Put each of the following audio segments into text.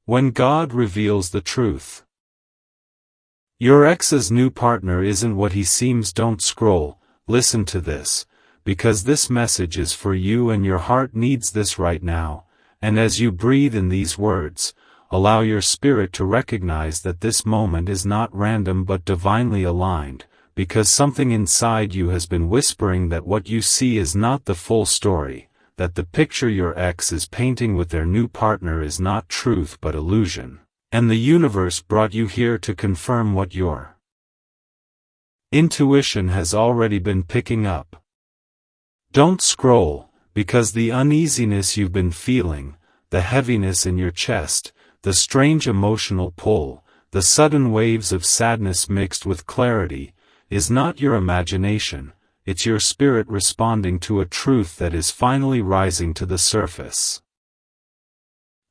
When God reveals the truth. Your ex's new partner isn't what he seems. Don't scroll, listen to this, because this message is for you and your heart needs this right now, and as you breathe in these words, allow your spirit to recognize that this moment is not random but divinely aligned, because something inside you has been whispering that what you see is not the full story, that the picture your ex is painting with their new partner is not truth but illusion, and the universe brought you here to confirm what your intuition has already been picking up. Don't scroll, because the uneasiness you've been feeling, the heaviness in your chest, the strange emotional pull, the sudden waves of sadness mixed with clarity, is not your imagination. It's your spirit responding to a truth that is finally rising to the surface.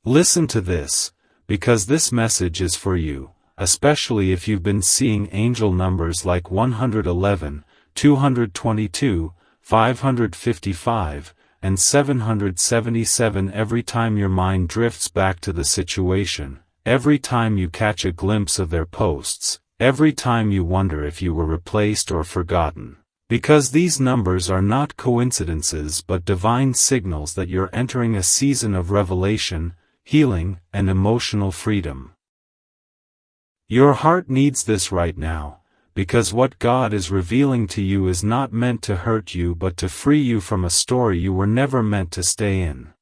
Listen to this, because this message is for you, especially if you've been seeing angel numbers like 111, 222, 555, and 777 every time your mind drifts back to the situation, every time you catch a glimpse of their posts, every time you wonder if you were replaced or forgotten. Because these numbers are not coincidences but divine signals that you're entering a season of revelation, healing, and emotional freedom. Your heart needs this right now, because what God is revealing to you is not meant to hurt you but to free you from a story you were never meant to stay in.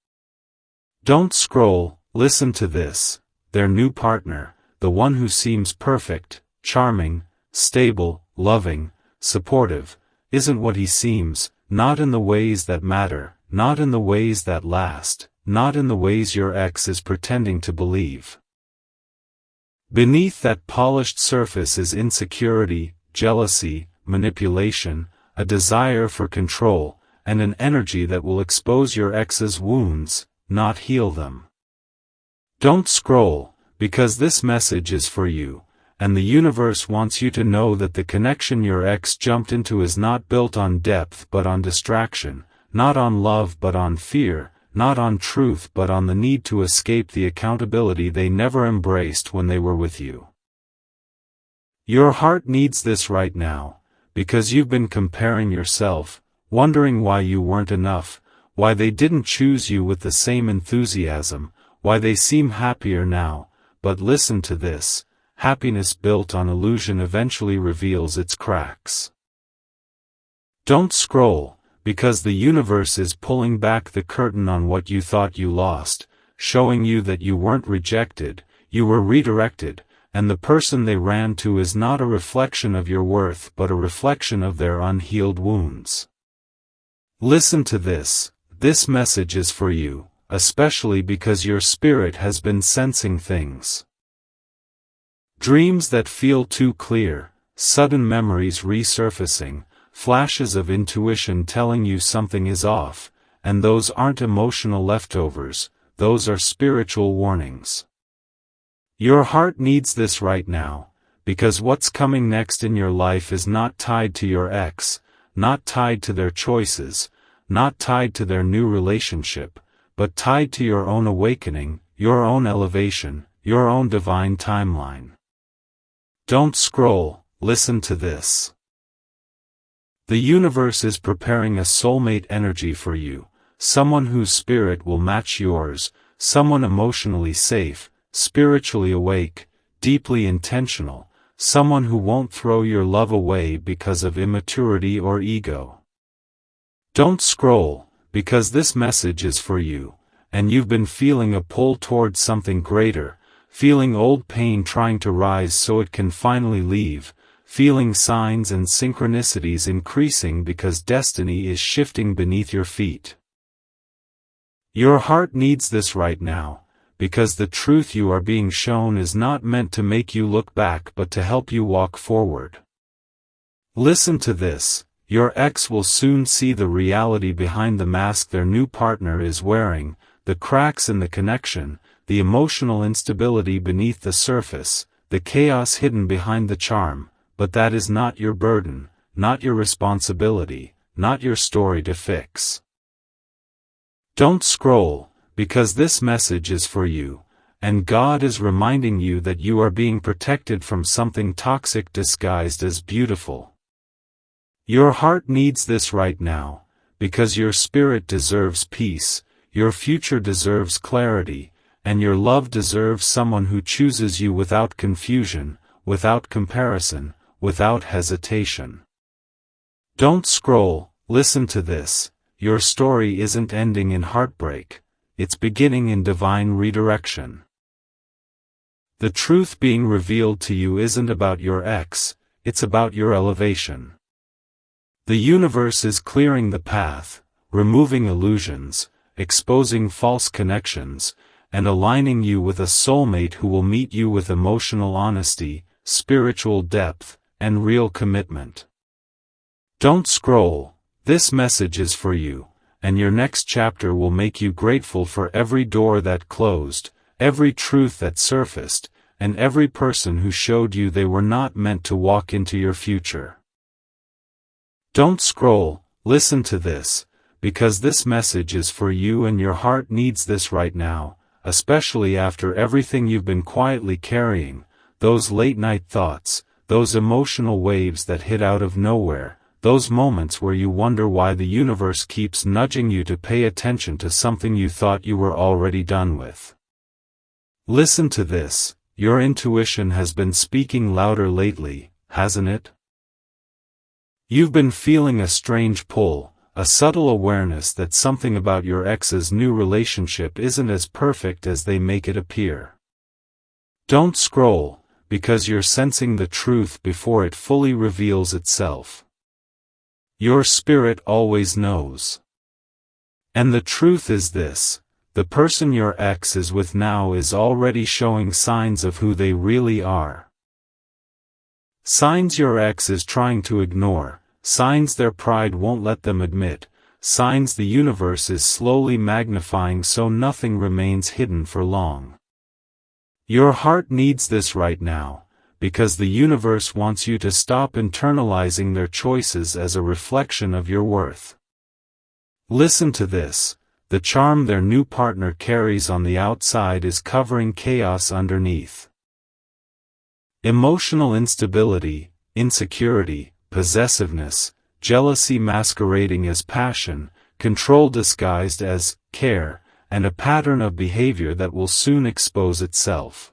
Don't scroll, listen to this. Their new partner, the one who seems perfect, charming, stable, loving, supportive, isn't what he seems, not in the ways that matter, not in the ways that last, not in the ways your ex is pretending to believe. Beneath that polished surface is insecurity, jealousy, manipulation, a desire for control, and an energy that will expose your ex's wounds, not heal them. Don't scroll, because this message is for you. And the universe wants you to know that the connection your ex jumped into is not built on depth but on distraction, not on love but on fear, not on truth but on the need to escape the accountability they never embraced when they were with you. Your heart needs this right now, because you've been comparing yourself, wondering why you weren't enough, why they didn't choose you with the same enthusiasm, why they seem happier now, but listen to this. Happiness built on illusion eventually reveals its cracks. Don't scroll, because the universe is pulling back the curtain on what you thought you lost, showing you that you weren't rejected, you were redirected, and the person they ran to is not a reflection of your worth but a reflection of their unhealed wounds. Listen to this. This message is for you, especially because your spirit has been sensing things. Dreams that feel too clear, sudden memories resurfacing, flashes of intuition telling you something is off, and those aren't emotional leftovers, those are spiritual warnings. Your heart needs this right now, because what's coming next in your life is not tied to your ex, not tied to their choices, not tied to their new relationship, but tied to your own awakening, your own elevation, your own divine timeline. Don't scroll, listen to this. The universe is preparing a soulmate energy for you, someone whose spirit will match yours, someone emotionally safe, spiritually awake, deeply intentional, someone who won't throw your love away because of immaturity or ego. Don't scroll, because this message is for you, and you've been feeling a pull towards something greater, feeling old pain trying to rise so it can finally leave, feeling signs and synchronicities increasing because destiny is shifting beneath your feet. Your heart needs this right now, because the truth you are being shown is not meant to make you look back but to help you walk forward. Listen to this. Your ex will soon see the reality behind the mask their new partner is wearing, the cracks in the connection, the emotional instability beneath the surface, the chaos hidden behind the charm, but that is not your burden, not your responsibility, not your story to fix. Don't scroll, because this message is for you, and God is reminding you that you are being protected from something toxic disguised as beautiful. Your heart needs this right now, because your spirit deserves peace, your future deserves clarity, and your love deserves someone who chooses you without confusion, without comparison, without hesitation. Don't scroll, listen to this. Your story isn't ending in heartbreak, it's beginning in divine redirection. The truth being revealed to you isn't about your ex, it's about your elevation. The universe is clearing the path, removing illusions, exposing false connections, and aligning you with a soulmate who will meet you with emotional honesty, spiritual depth, and real commitment. Don't scroll, this message is for you, and your next chapter will make you grateful for every door that closed, every truth that surfaced, and every person who showed you they were not meant to walk into your future. Don't scroll, listen to this, because this message is for you and your heart needs this right now, especially after everything you've been quietly carrying, those late-night thoughts, those emotional waves that hit out of nowhere, those moments where you wonder why the universe keeps nudging you to pay attention to something you thought you were already done with. Listen to this, your intuition has been speaking louder lately, hasn't it? You've been feeling a strange pull, a subtle awareness that something about your ex's new relationship isn't as perfect as they make it appear. Don't scroll, because you're sensing the truth before it fully reveals itself. Your spirit always knows. And the truth is this, the person your ex is with now is already showing signs of who they really are. Signs your ex is trying to ignore, signs their pride won't let them admit, signs the universe is slowly magnifying so nothing remains hidden for long. Your heart needs this right now, because the universe wants you to stop internalizing their choices as a reflection of your worth. Listen to this, the charm their new partner carries on the outside is covering chaos underneath. Emotional instability, insecurity, possessiveness, jealousy masquerading as passion, control disguised as care, and a pattern of behavior that will soon expose itself.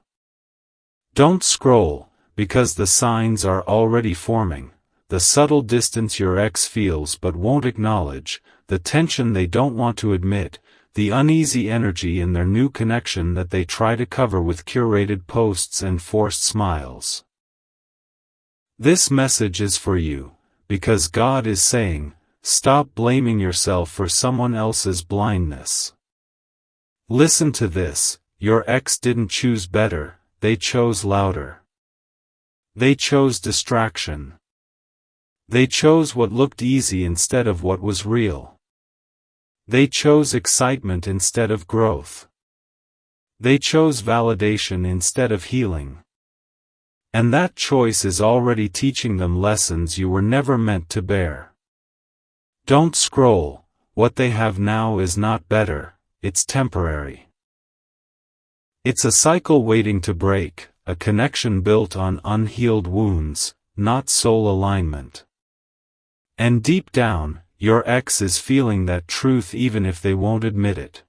Don't scroll, because the signs are already forming, the subtle distance your ex feels but won't acknowledge, the tension they don't want to admit, the uneasy energy in their new connection that they try to cover with curated posts and forced smiles. This message is for you, because God is saying, stop blaming yourself for someone else's blindness. Listen to this, your ex didn't choose better, they chose louder. They chose distraction. They chose what looked easy instead of what was real. They chose excitement instead of growth. They chose validation instead of healing. And that choice is already teaching them lessons you were never meant to bear. Don't scroll, what they have now is not better, it's temporary. It's a cycle waiting to break, a connection built on unhealed wounds, not soul alignment. And deep down, your ex is feeling that truth even if they won't admit it.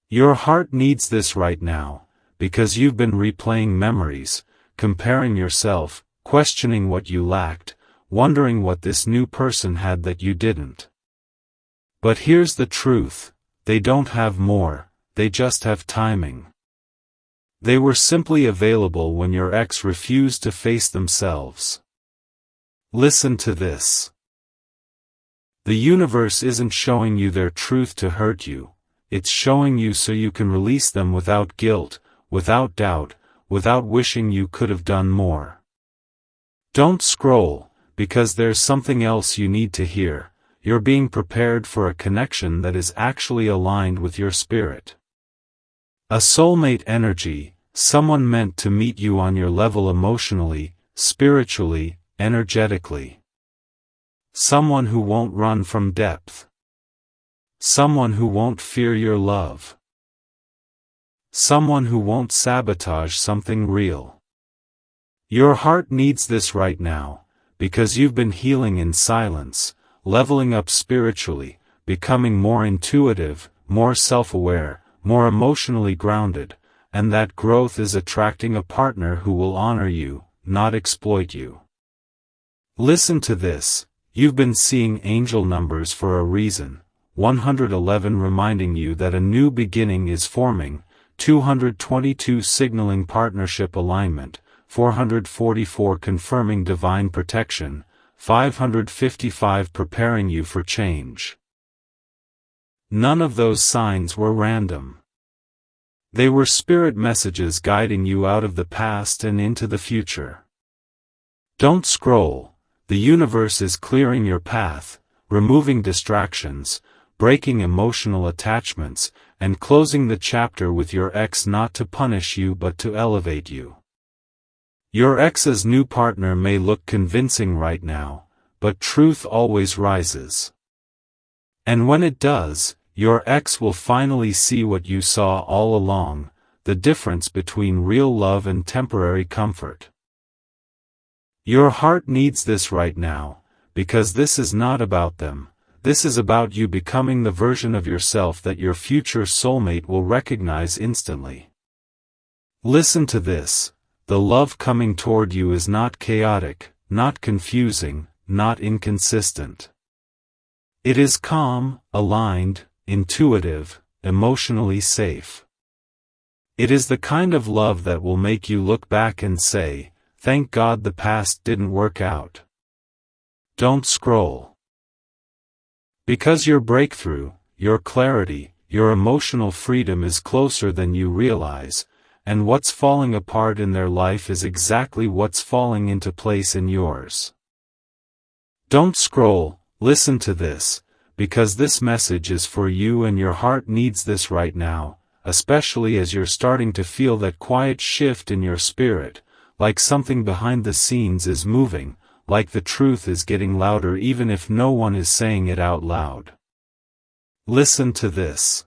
Your heart needs this right now, because you've been replaying memories, comparing yourself, questioning what you lacked, wondering what this new person had that you didn't. But here's the truth, they don't have more, they just have timing. They were simply available when your ex refused to face themselves. Listen to this. The universe isn't showing you their truth to hurt you, it's showing you so you can release them without guilt, without doubt, without wishing you could have done more. Don't scroll, because there's something else you need to hear, you're being prepared for a connection that is actually aligned with your spirit. A soulmate energy, someone meant to meet you on your level emotionally, spiritually, energetically. Someone who won't run from depth. Someone who won't fear your love. someone who won't sabotage something real. Your heart needs this right now, because you've been healing in silence, leveling up spiritually, becoming more intuitive, more self-aware, more emotionally grounded, and that growth is attracting a partner who will honor you, not exploit you. Listen to this, you've been seeing angel numbers for a reason, 111 reminding you that a new beginning is forming, 222 signaling partnership alignment, 444 confirming divine protection, 555 preparing you for change. None of those signs were random. They were spirit messages guiding you out of the past and into the future. Don't scroll, the universe is clearing your path, removing distractions, breaking emotional attachments, and closing the chapter with your ex not to punish you but to elevate you. Your ex's new partner may look convincing right now, but truth always rises. And when it does, your ex will finally see what you saw all along, the difference between real love and temporary comfort. Your heart needs this right now, because this is not about them, this is about you becoming the version of yourself that your future soulmate will recognize instantly. Listen to this, the love coming toward you is not chaotic, not confusing, not inconsistent. It is calm, aligned, intuitive, emotionally safe. It is the kind of love that will make you look back and say, "Thank God the past didn't work out." Don't scroll. Because your breakthrough, your clarity, your emotional freedom is closer than you realize, and what's falling apart in their life is exactly what's falling into place in yours. Don't scroll, listen to this, because this message is for you and your heart needs this right now, especially as you're starting to feel that quiet shift in your spirit, like something behind the scenes is moving, like the truth is getting louder even if no one is saying it out loud. Listen to this.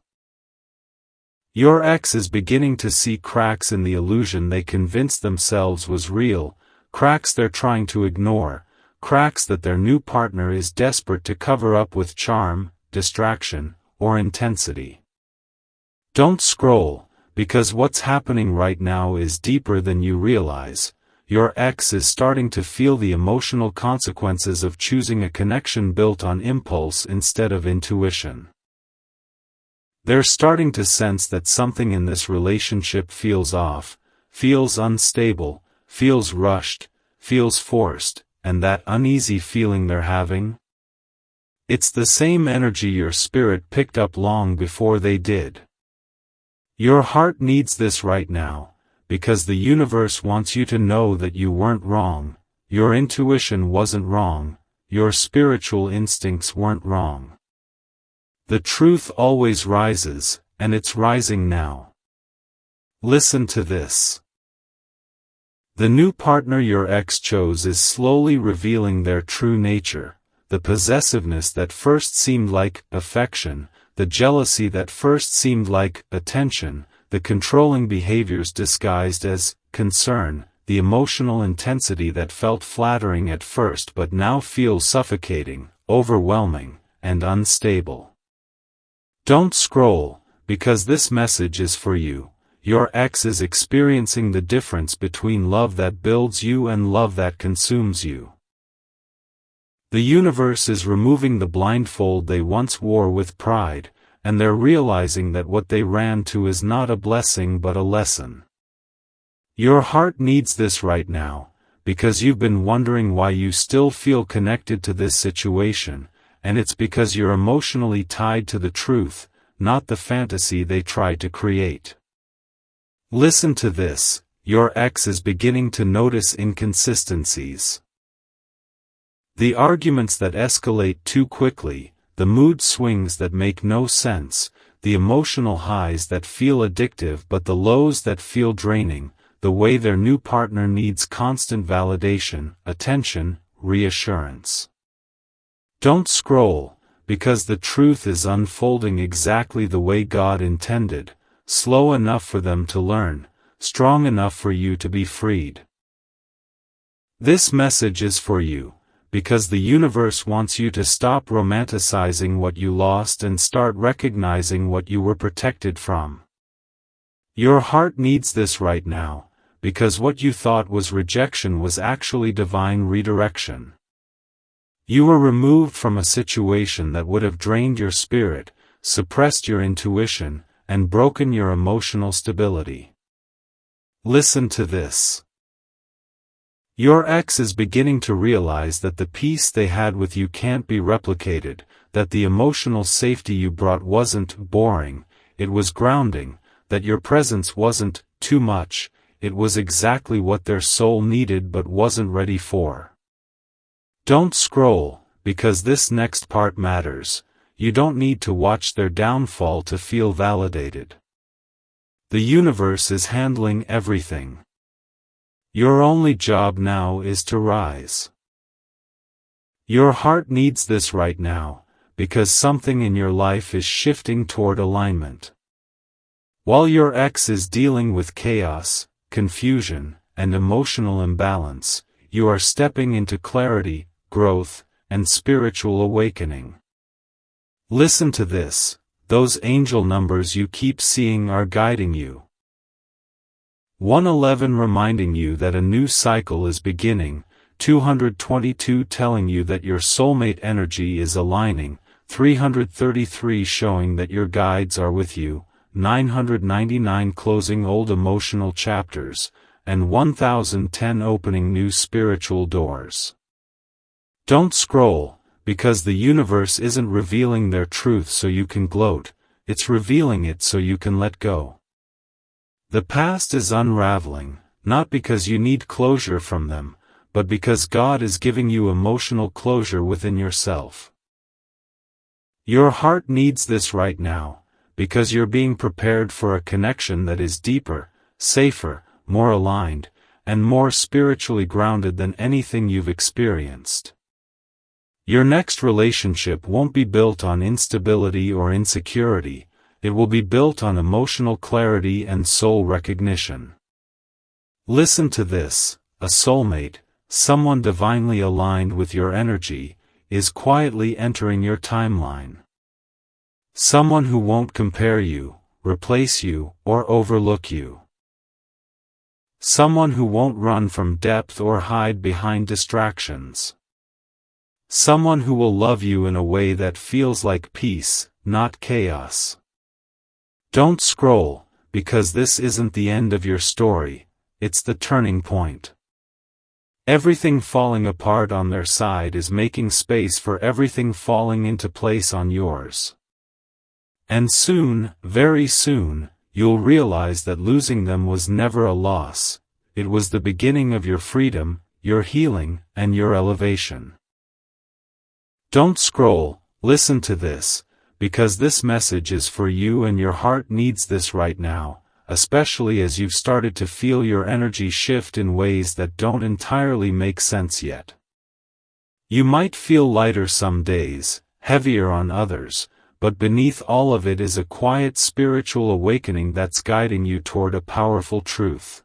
Your ex is beginning to see cracks in the illusion they convinced themselves was real, cracks they're trying to ignore, cracks that their new partner is desperate to cover up with charm, distraction, or intensity. Don't scroll, because what's happening right now is deeper than you realize. Your ex is starting to feel the emotional consequences of choosing a connection built on impulse instead of intuition. They're starting to sense that something in this relationship feels off, feels unstable, feels rushed, feels forced, and that uneasy feeling they're having? It's the same energy your spirit picked up long before they did. Your heart needs this right now, because the universe wants you to know that you weren't wrong, your intuition wasn't wrong, your spiritual instincts weren't wrong. The truth always rises, and it's rising now. Listen to this. The new partner your ex chose is slowly revealing their true nature, the possessiveness that first seemed like affection, the jealousy that first seemed like attention, the controlling behaviors disguised as concern, the emotional intensity that felt flattering at first but now feels suffocating, overwhelming, and unstable. Don't scroll, because this message is for you. Your ex is experiencing the difference between love that builds you and love that consumes you. The universe is removing the blindfold they once wore with pride, and they're realizing that what they ran to is not a blessing but a lesson. Your heart needs this right now, because you've been wondering why you still feel connected to this situation, and it's because you're emotionally tied to the truth, not the fantasy they tried to create. Listen to this, your ex is beginning to notice inconsistencies. The arguments that escalate too quickly, the mood swings that make no sense, the emotional highs that feel addictive but the lows that feel draining, the way their new partner needs constant validation, attention, reassurance. Don't scroll, because the truth is unfolding exactly the way God intended, slow enough for them to learn, strong enough for you to be freed. This message is for you, because the universe wants you to stop romanticizing what you lost and start recognizing what you were protected from. Your heart needs this right now, because what you thought was rejection was actually divine redirection. You were removed from a situation that would have drained your spirit, suppressed your intuition, and broken your emotional stability. Listen to this. Your ex is beginning to realize that the peace they had with you can't be replicated, that the emotional safety you brought wasn't boring, it was grounding, that your presence wasn't too much, it was exactly what their soul needed but wasn't ready for. Don't scroll, because this next part matters. You don't need to watch their downfall to feel validated. The universe is handling everything. Your only job now is to rise. Your heart needs this right now, because something in your life is shifting toward alignment. While your ex is dealing with chaos, confusion, and emotional imbalance, you are stepping into clarity, growth, and spiritual awakening. Listen to this, those angel numbers you keep seeing are guiding you. 111 reminding you that a new cycle is beginning, 222 telling you that your soulmate energy is aligning, 333 showing that your guides are with you, 999 closing old emotional chapters, and 1010 opening new spiritual doors. Don't scroll, because the universe isn't revealing their truth so you can gloat, it's revealing it so you can let go. The past is unraveling, not because you need closure from them, but because God is giving you emotional closure within yourself. Your heart needs this right now, because you're being prepared for a connection that is deeper, safer, more aligned, and more spiritually grounded than anything you've experienced. Your next relationship won't be built on instability or insecurity, it will be built on emotional clarity and soul recognition. Listen to this, a soulmate, someone divinely aligned with your energy, is quietly entering your timeline. Someone who won't compare you, replace you, or overlook you. Someone who won't run from depth or hide behind distractions. Someone who will love you in a way that feels like peace, not chaos. Don't scroll, because this isn't the end of your story, it's the turning point. Everything falling apart on their side is making space for everything falling into place on yours. And soon, very soon, you'll realize that losing them was never a loss, it was the beginning of your freedom, your healing, and your elevation. Don't scroll, listen to this, because this message is for you and your heart needs this right now, especially as you've started to feel your energy shift in ways that don't entirely make sense yet. You might feel lighter some days, heavier on others, but beneath all of it is a quiet spiritual awakening that's guiding you toward a powerful truth.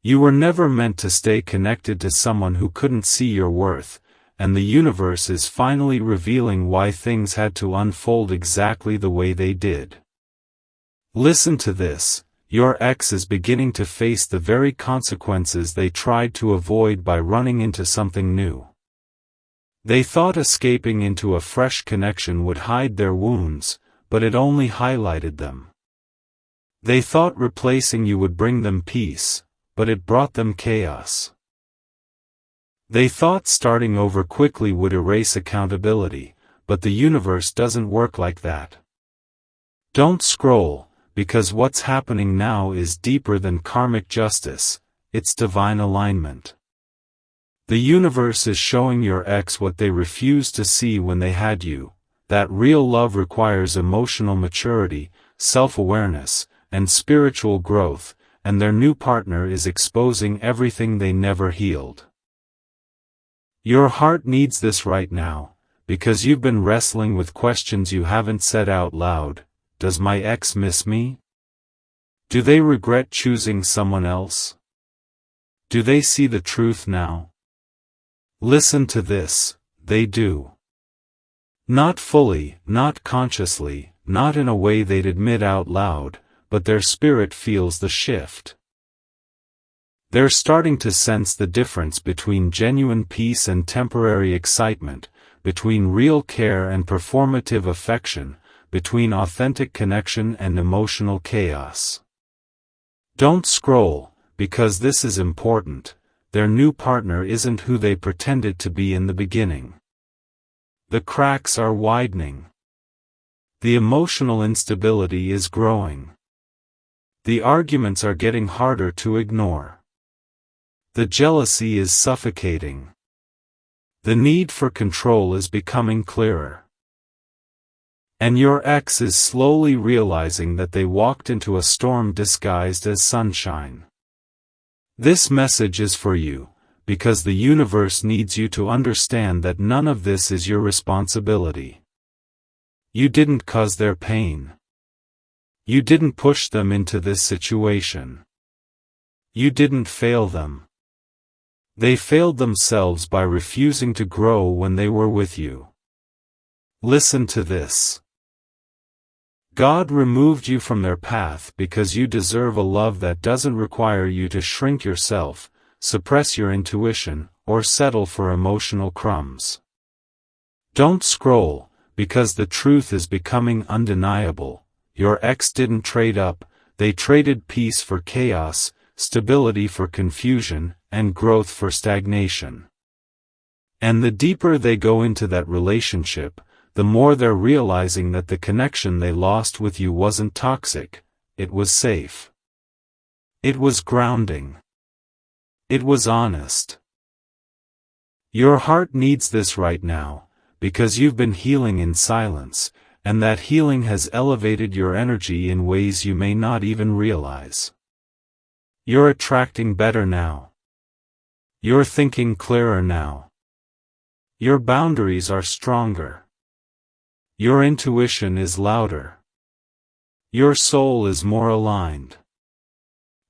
You were never meant to stay connected to someone who couldn't see your worth, and the universe is finally revealing why things had to unfold exactly the way they did. Listen to this, your ex is beginning to face the very consequences they tried to avoid by running into something new. They thought escaping into a fresh connection would hide their wounds, but it only highlighted them. They thought replacing you would bring them peace, but it brought them chaos. They thought starting over quickly would erase accountability, but the universe doesn't work like that. Don't scroll, because what's happening now is deeper than karmic justice, it's divine alignment. The universe is showing your ex what they refused to see when they had you, that real love requires emotional maturity, self-awareness, and spiritual growth, and their new partner is exposing everything they never healed. Your heart needs this right now, because you've been wrestling with questions you haven't said out loud. does my ex miss me? Do they regret choosing someone else? Do they see the truth now? Listen to this, they do. Not fully, not consciously, not in a way they'd admit out loud, but their spirit feels the shift. They're starting to sense the difference between genuine peace and temporary excitement, between real care and performative affection, between authentic connection and emotional chaos. Don't scroll, because this is important. Their new partner isn't who they pretended to be in the beginning. The cracks are widening. The emotional instability is growing. The arguments are getting harder to ignore. The jealousy is suffocating. The need for control is becoming clearer. And your ex is slowly realizing that they walked into a storm disguised as sunshine. This message is for you, because the universe needs you to understand that none of this is your responsibility. You didn't cause their pain. You didn't push them into this situation. You didn't fail them. They failed themselves by refusing to grow when they were with you. Listen to this. God removed you from their path because you deserve a love that doesn't require you to shrink yourself, suppress your intuition, or settle for emotional crumbs. Don't scroll, because the truth is becoming undeniable. Your ex didn't trade up, they traded peace for chaos, stability for confusion, and growth for stagnation. And the deeper they go into that relationship, the more they're realizing that the connection they lost with you wasn't toxic, it was safe. It was grounding. It was honest. Your heart needs this right now, because you've been healing in silence, and that healing has elevated your energy in ways you may not even realize. You're attracting better now. You're thinking clearer now. Your boundaries are stronger. Your intuition is louder. Your soul is more aligned.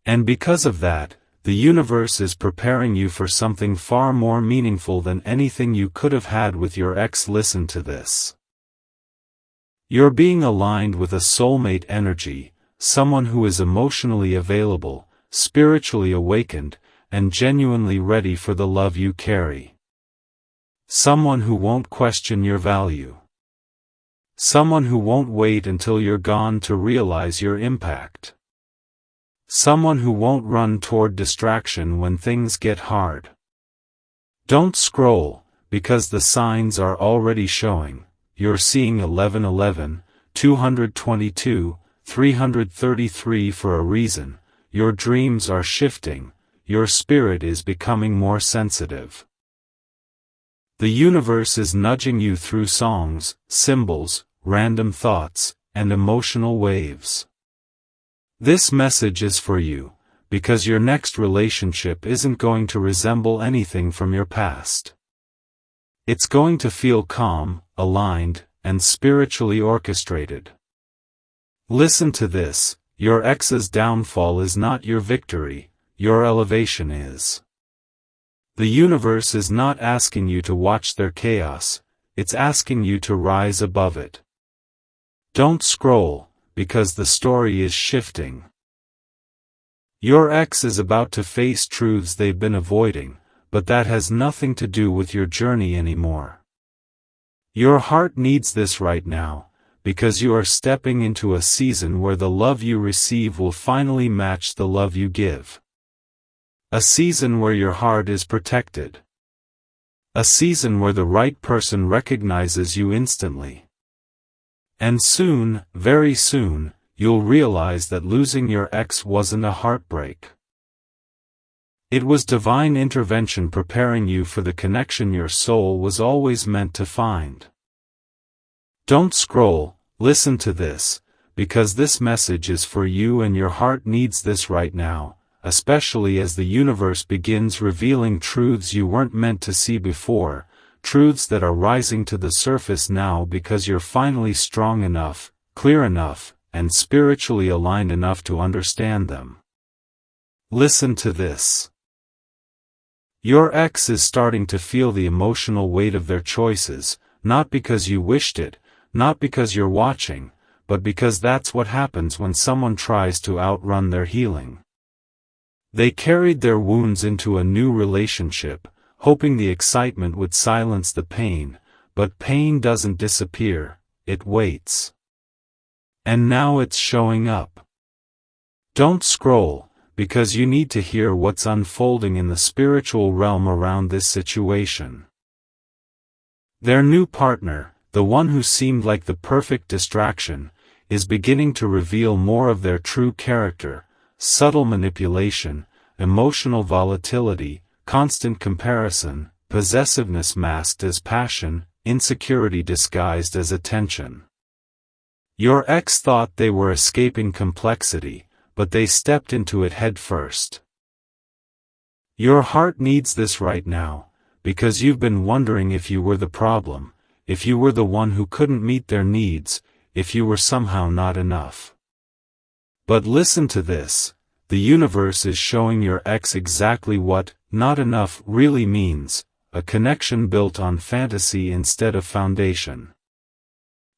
And because of that, the universe is preparing you for something far more meaningful than anything you could have had with your ex. Listen to this. You're being aligned with a soulmate energy, someone who is emotionally available, spiritually awakened, and genuinely ready for the love you carry. Someone who won't question your value. Someone who won't wait until you're gone to realize your impact. Someone who won't run toward distraction when things get hard. Don't scroll, because the signs are already showing. You're seeing 1111, 222, 333 for a reason. Your dreams are shifting. Your spirit is becoming more sensitive. The universe is nudging you through songs, symbols, random thoughts, and emotional waves. This message is for you, because your next relationship isn't going to resemble anything from your past. It's going to feel calm, aligned, and spiritually orchestrated. Listen to this, your ex's downfall is not your victory, your elevation is. The universe is not asking you to watch their chaos, it's asking you to rise above it. Don't scroll, because the story is shifting. Your ex is about to face truths they've been avoiding, but that has nothing to do with your journey anymore. Your heart needs this right now, because you are stepping into a season where the love you receive will finally match the love you give. A season where your heart is protected. A season where the right person recognizes you instantly. And soon, very soon, you'll realize that losing your ex wasn't a heartbreak. It was divine intervention preparing you for the connection your soul was always meant to find. Don't scroll, listen to this, because this message is for you and your heart needs this right now, especially as the universe begins revealing truths you weren't meant to see before, truths that are rising to the surface now because you're finally strong enough, clear enough, and spiritually aligned enough to understand them. Listen to this. Your ex is starting to feel the emotional weight of their choices, not because you wished it, not because you're watching, but because that's what happens when someone tries to outrun their healing. They carried their wounds into a new relationship, hoping the excitement would silence the pain, but pain doesn't disappear, it waits. And now it's showing up. Don't scroll, because you need to hear what's unfolding in the spiritual realm around this situation. Their new partner, the one who seemed like the perfect distraction, is beginning to reveal more of their true character: subtle manipulation, emotional volatility, constant comparison, possessiveness masked as passion, insecurity disguised as attention. Your ex thought they were escaping complexity, but they stepped into it head first. Your heart needs this right now, because you've been wondering if you were the problem, if you were the one who couldn't meet their needs, if you were somehow not enough. But listen to this, the universe is showing your ex exactly what not enough really means: a connection built on fantasy instead of foundation.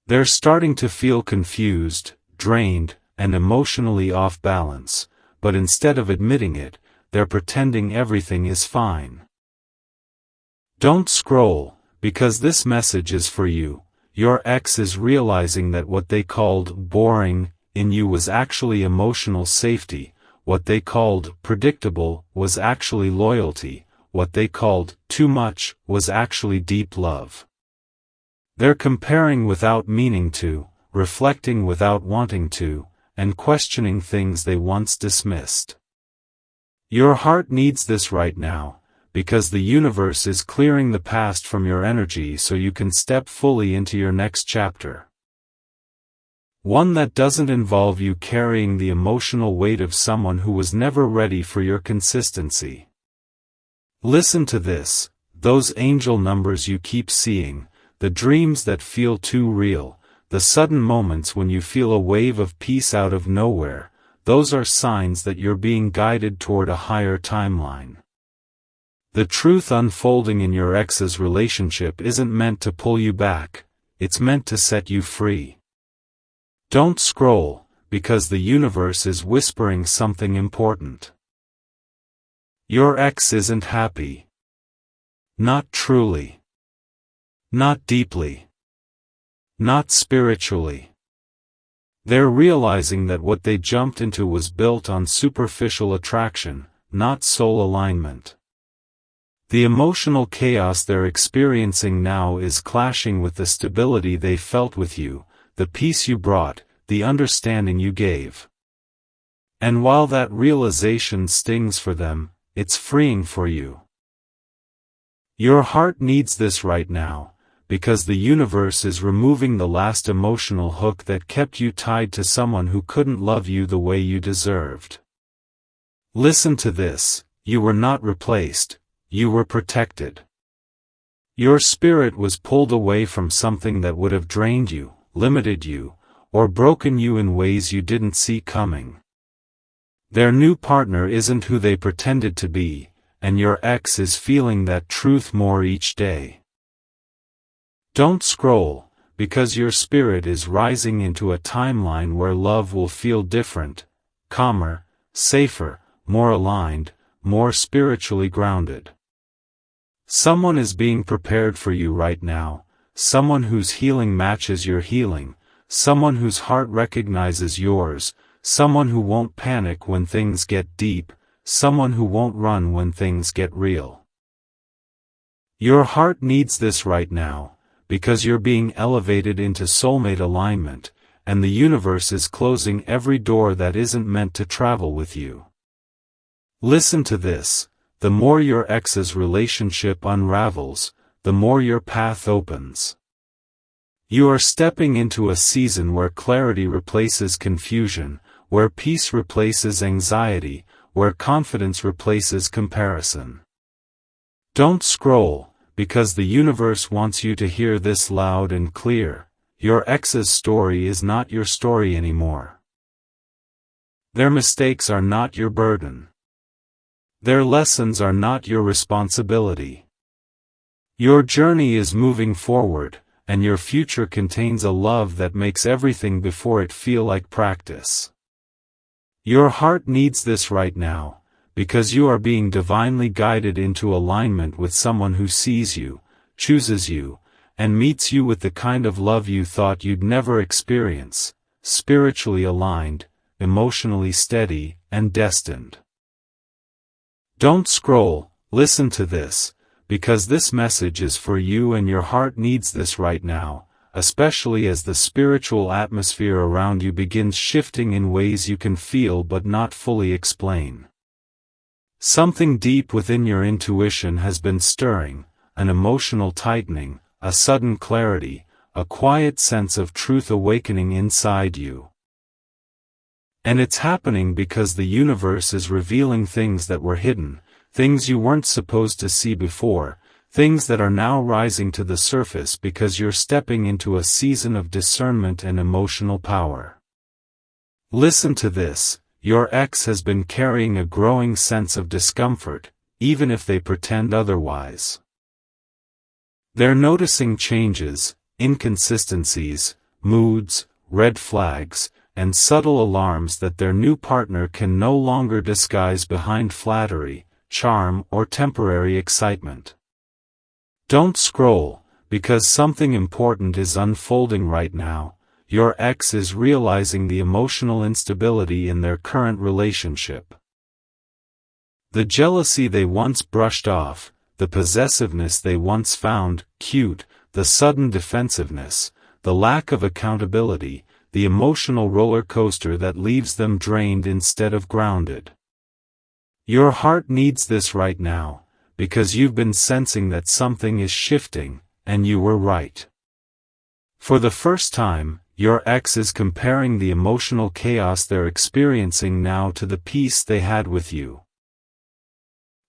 They're starting to feel confused, drained, and emotionally off balance, but instead of admitting it, they're pretending everything is fine. Don't scroll, because this message is for you. Your ex is realizing that what they called boring in you was actually emotional safety, what they called predictable was actually loyalty, what they called too much was actually deep love. They're comparing without meaning to, reflecting without wanting to, and questioning things they once dismissed. Your heart needs this right now, because the universe is clearing the past from your energy so you can step fully into your next chapter. One that doesn't involve you carrying the emotional weight of someone who was never ready for your consistency. Listen to this, those angel numbers you keep seeing, the dreams that feel too real, the sudden moments when you feel a wave of peace out of nowhere, those are signs that you're being guided toward a higher timeline. The truth unfolding in your ex's relationship isn't meant to pull you back, it's meant to set you free. Don't scroll, because the universe is whispering something important. Your ex isn't happy. Not truly. Not deeply. Not spiritually. They're realizing that what they jumped into was built on superficial attraction, not soul alignment. The emotional chaos they're experiencing now is clashing with the stability they felt with you, the peace you brought, the understanding you gave. And while that realization stings for them, it's freeing for you. Your heart needs this right now, because the universe is removing the last emotional hook that kept you tied to someone who couldn't love you the way you deserved. Listen to this, you were not replaced, you were protected. Your spirit was pulled away from something that would have drained you, limited you, or broken you in ways you didn't see coming. Their new partner isn't who they pretended to be, and your ex is feeling that truth more each day. Don't scroll, because your spirit is rising into a timeline where love will feel different, calmer, safer, more aligned, more spiritually grounded. Someone is being prepared for you right now, someone whose healing matches your healing, someone whose heart recognizes yours, someone who won't panic when things get deep, someone who won't run when things get real. Your heart needs this right now, because you're being elevated into soulmate alignment, and the universe is closing every door that isn't meant to travel with you. Listen to this, the more your ex's relationship unravels, the more your path opens. You are stepping into a season where clarity replaces confusion, where peace replaces anxiety, where confidence replaces comparison. Don't scroll, because the universe wants you to hear this loud and clear. your ex's story is not your story anymore. Their mistakes are not your burden. Their lessons are not your responsibility. Your journey is moving forward, and your future contains a love that makes everything before it feel like practice. Your heart needs this right now, because you are being divinely guided into alignment with someone who sees you, chooses you, and meets you with the kind of love you thought you'd never experience, spiritually aligned, emotionally steady, and destined. Don't scroll, listen to this, because this message is for you and your heart needs this right now, especially as the spiritual atmosphere around you begins shifting in ways you can feel but not fully explain. Something deep within your intuition has been stirring, an emotional tightening, a sudden clarity, a quiet sense of truth awakening inside you. And it's happening because the universe is revealing things that were hidden, things you weren't supposed to see before, things that are now rising to the surface because you're stepping into a season of discernment and emotional power. Listen to this, your ex has been carrying a growing sense of discomfort, even if they pretend otherwise. They're noticing changes, inconsistencies, moods, red flags, and subtle alarms that their new partner can no longer disguise behind flattery, charm, or temporary excitement. Don't scroll, because something important is unfolding right now. Your ex is realizing the emotional instability in their current relationship. The jealousy they once brushed off, the possessiveness they once found cute, the sudden defensiveness, the lack of accountability, the emotional roller coaster that leaves them drained instead of grounded. Your heart needs this right now, because you've been sensing that something is shifting, and you were right. For the first time, your ex is comparing the emotional chaos they're experiencing now to the peace they had with you.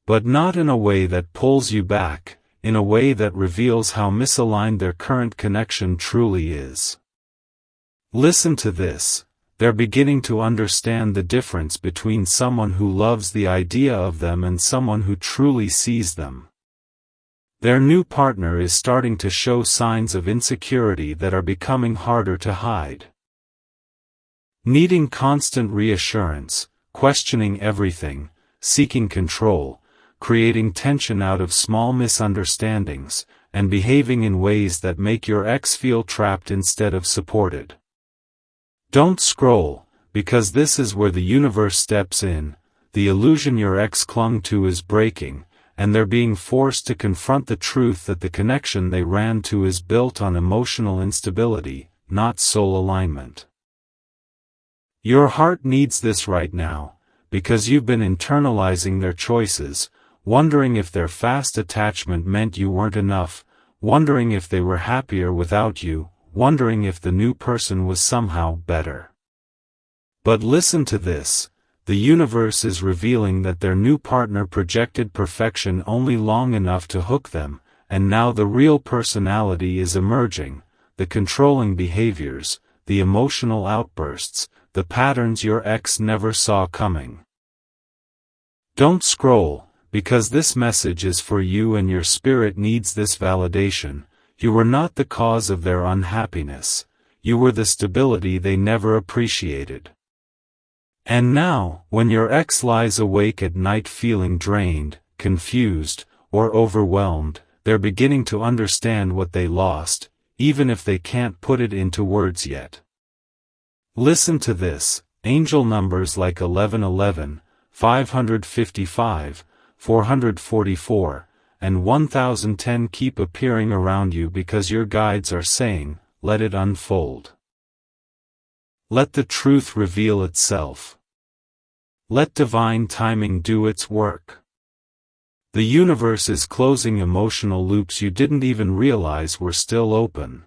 But not in a way that pulls you back, in a way that reveals how misaligned their current connection truly is. Listen to this, they're beginning to understand the difference between someone who loves the idea of them and someone who truly sees them. Their new partner is starting to show signs of insecurity that are becoming harder to hide. Needing constant reassurance, questioning everything, seeking control, creating tension out of small misunderstandings, and behaving in ways that make your ex feel trapped instead of supported. Don't scroll, because this is where the universe steps in, the illusion your ex clung to is breaking, and they're being forced to confront the truth that the connection they ran to is built on emotional instability, not soul alignment. Your heart needs this right now, because you've been internalizing their choices, wondering if their fast attachment meant you weren't enough, wondering if they were happier without you, wondering if the new person was somehow better. But listen to this, the universe is revealing that their new partner projected perfection only long enough to hook them, and now the real personality is emerging, the controlling behaviors, the emotional outbursts, the patterns your ex never saw coming. Don't scroll, because this message is for you and your spirit needs this validation. You were not the cause of their unhappiness, you were the stability they never appreciated. And now, when your ex lies awake at night feeling drained, confused, or overwhelmed, they're beginning to understand what they lost, even if they can't put it into words yet. Listen to this, angel numbers like 1111, 555, 444, and 1010 keep appearing around you because your guides are saying, let it unfold. Let the truth reveal itself. Let divine timing do its work. The universe is closing emotional loops you didn't even realize were still open.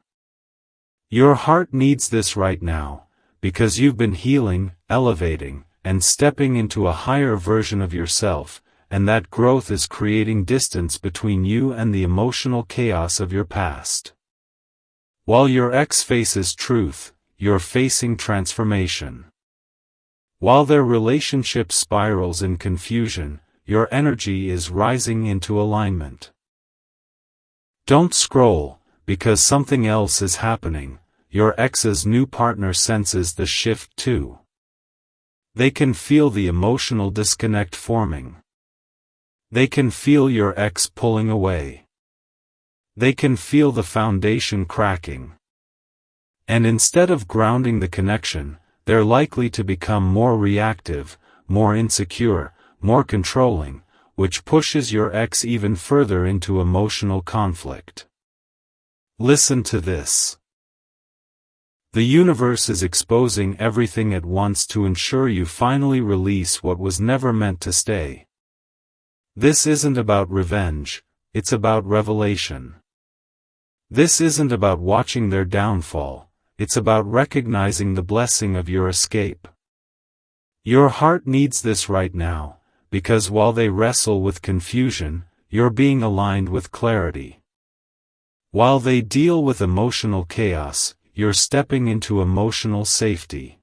Your heart needs this right now, because you've been healing, elevating, and stepping into a higher version of yourself, and that growth is creating distance between you and the emotional chaos of your past. While your ex faces truth, you're facing transformation. While their relationship spirals in confusion, your energy is rising into alignment. Don't scroll, because something else is happening. Your ex's new partner senses the shift too. They can feel the emotional disconnect forming. They can feel your ex pulling away. They can feel the foundation cracking. And instead of grounding the connection, they're likely to become more reactive, more insecure, more controlling, which pushes your ex even further into emotional conflict. Listen to this. The universe is exposing everything at once to ensure you finally release what was never meant to stay. This isn't about revenge, it's about revelation. This isn't about watching their downfall, it's about recognizing the blessing of your escape. Your heart needs this right now, because while they wrestle with confusion, you're being aligned with clarity. While they deal with emotional chaos, you're stepping into emotional safety.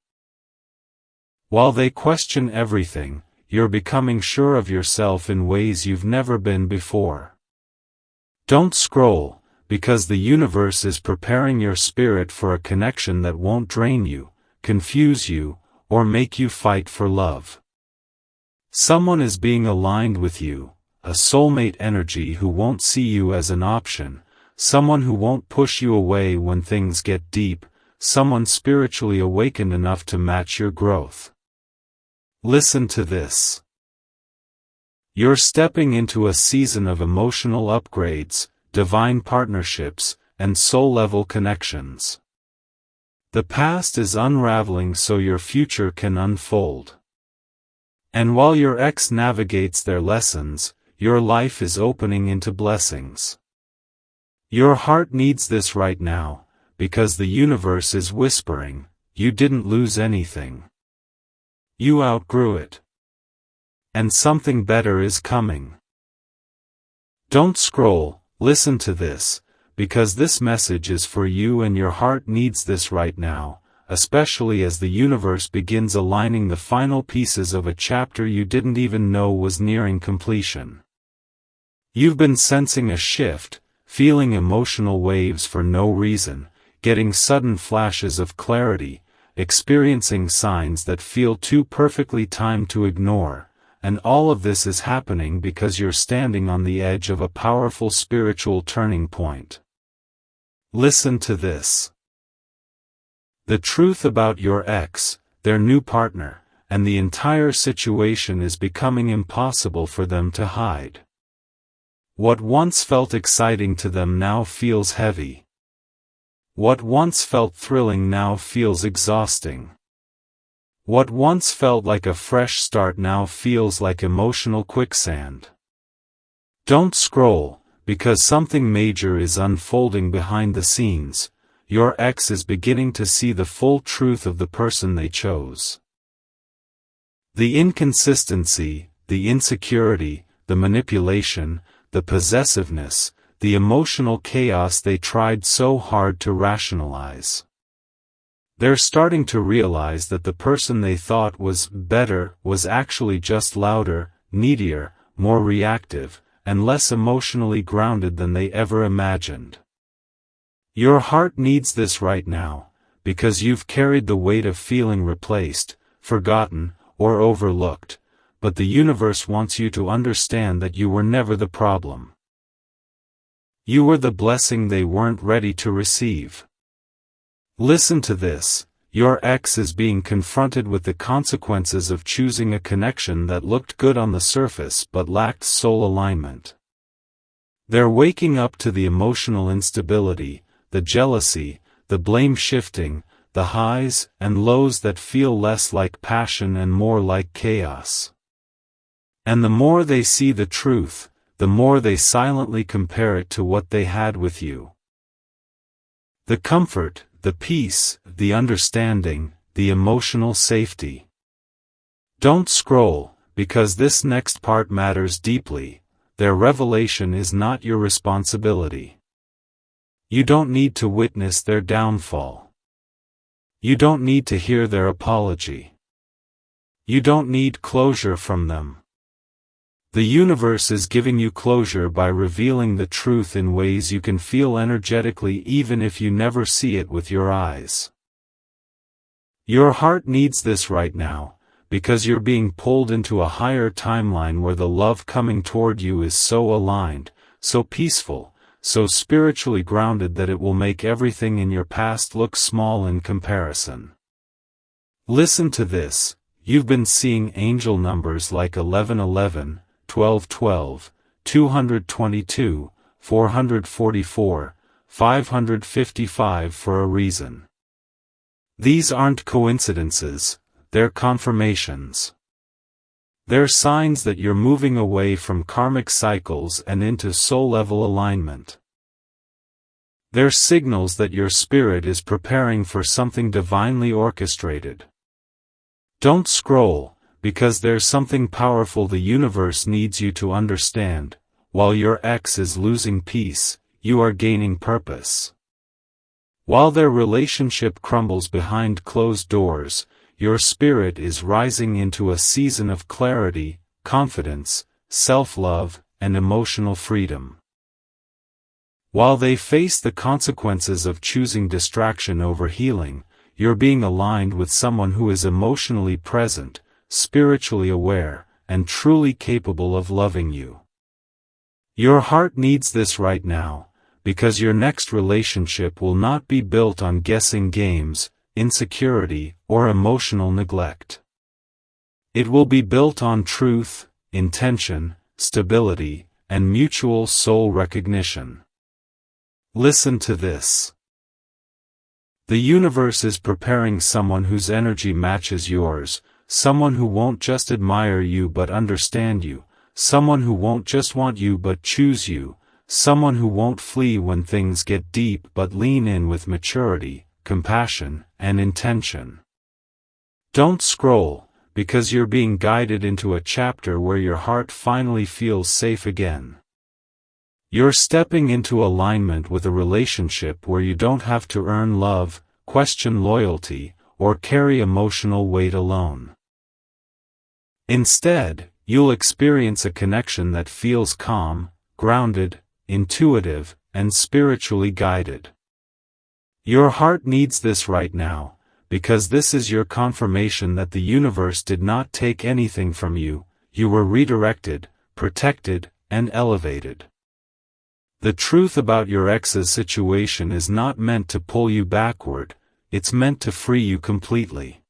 While they question everything, you're becoming sure of yourself in ways you've never been before. Don't scroll, because the universe is preparing your spirit for a connection that won't drain you, confuse you, or make you fight for love. Someone is being aligned with you, a soulmate energy who won't see you as an option, someone who won't push you away when things get deep, someone spiritually awakened enough to match your growth. Listen to this. You're stepping into a season of emotional upgrades, divine partnerships, and soul-level connections. The past is unraveling so your future can unfold. And while your ex navigates their lessons, your life is opening into blessings. Your heart needs this right now, because the universe is whispering, you didn't lose anything. You outgrew it. And something better is coming. Don't scroll, listen to this, because this message is for you and your heart needs this right now, especially as the universe begins aligning the final pieces of a chapter you didn't even know was nearing completion. You've been sensing a shift, feeling emotional waves for no reason, getting sudden flashes of clarity, experiencing signs that feel too perfectly timed to ignore, and all of this is happening because you're standing on the edge of a powerful spiritual turning point. Listen to this. The truth about your ex, their new partner, and the entire situation is becoming impossible for them to hide. What once felt exciting to them now feels heavy. What once felt thrilling now feels exhausting. What once felt like a fresh start now feels like emotional quicksand. Don't scroll, because something major is unfolding behind the scenes. Your ex is beginning to see the full truth of the person they chose. The inconsistency, the insecurity, the manipulation, the possessiveness, the emotional chaos they tried so hard to rationalize. They're starting to realize that the person they thought was better was actually just louder, needier, more reactive, and less emotionally grounded than they ever imagined. Your heart needs this right now, because you've carried the weight of feeling replaced, forgotten, or overlooked, but the universe wants you to understand that you were never the problem. You were the blessing they weren't ready to receive. Listen to this, your ex is being confronted with the consequences of choosing a connection that looked good on the surface but lacked soul alignment. They're waking up to the emotional instability, the jealousy, the blame shifting, the highs and lows that feel less like passion and more like chaos. And the more they see the truth, the more they silently compare it to what they had with you. The comfort, the peace, the understanding, the emotional safety. Don't scroll, because this next part matters deeply. Their revelation is not your responsibility. You don't need to witness their downfall. You don't need to hear their apology. You don't need closure from them. The universe is giving you closure by revealing the truth in ways you can feel energetically even if you never see it with your eyes. Your heart needs this right now, because you're being pulled into a higher timeline where the love coming toward you is so aligned, so peaceful, so spiritually grounded that it will make everything in your past look small in comparison. Listen to this. You've been seeing angel numbers like 1111, 1212, 222, 444, 555 for a reason. These aren't coincidences, they're confirmations. They're signs that you're moving away from karmic cycles and into soul-level alignment. They're signals that your spirit is preparing for something divinely orchestrated. Don't scroll, because there's something powerful the universe needs you to understand. While your ex is losing peace, you are gaining purpose. While their relationship crumbles behind closed doors, your spirit is rising into a season of clarity, confidence, self-love, and emotional freedom. While they face the consequences of choosing distraction over healing, you're being aligned with someone who is emotionally present, spiritually aware, and truly capable of loving you. Your heart needs this right now, because your next relationship will not be built on guessing games, insecurity, or emotional neglect. It will be built on truth, intention, stability, and mutual soul recognition. Listen to this. The universe is preparing someone whose energy matches yours, someone who won't just admire you but understand you, someone who won't just want you but choose you, someone who won't flee when things get deep but lean in with maturity, compassion, and intention. Don't scroll, because you're being guided into a chapter where your heart finally feels safe again. You're stepping into alignment with a relationship where you don't have to earn love, question loyalty, or carry emotional weight alone. Instead, you'll experience a connection that feels calm, grounded, intuitive, and spiritually guided. Your heart needs this right now, because this is your confirmation that the universe did not take anything from you, you were redirected, protected, and elevated. The truth about your ex's situation is not meant to pull you backward, it's meant to free you completely.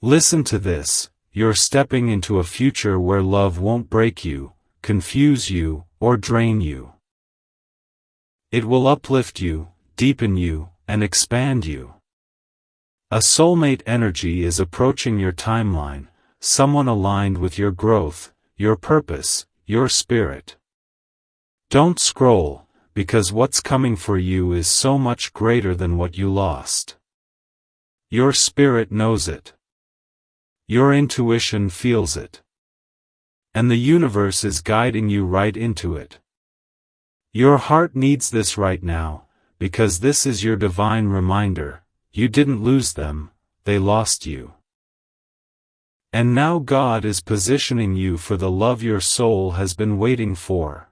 Listen to this, you're stepping into a future where love won't break you, confuse you, or drain you. It will uplift you, deepen you, and expand you. A soulmate energy is approaching your timeline, someone aligned with your growth, your purpose, your spirit. Don't scroll, because what's coming for you is so much greater than what you lost. Your spirit knows it. Your intuition feels it. And the universe is guiding you right into it. Your heart needs this right now, because this is your divine reminder, you didn't lose them, they lost you. And now God is positioning you for the love your soul has been waiting for.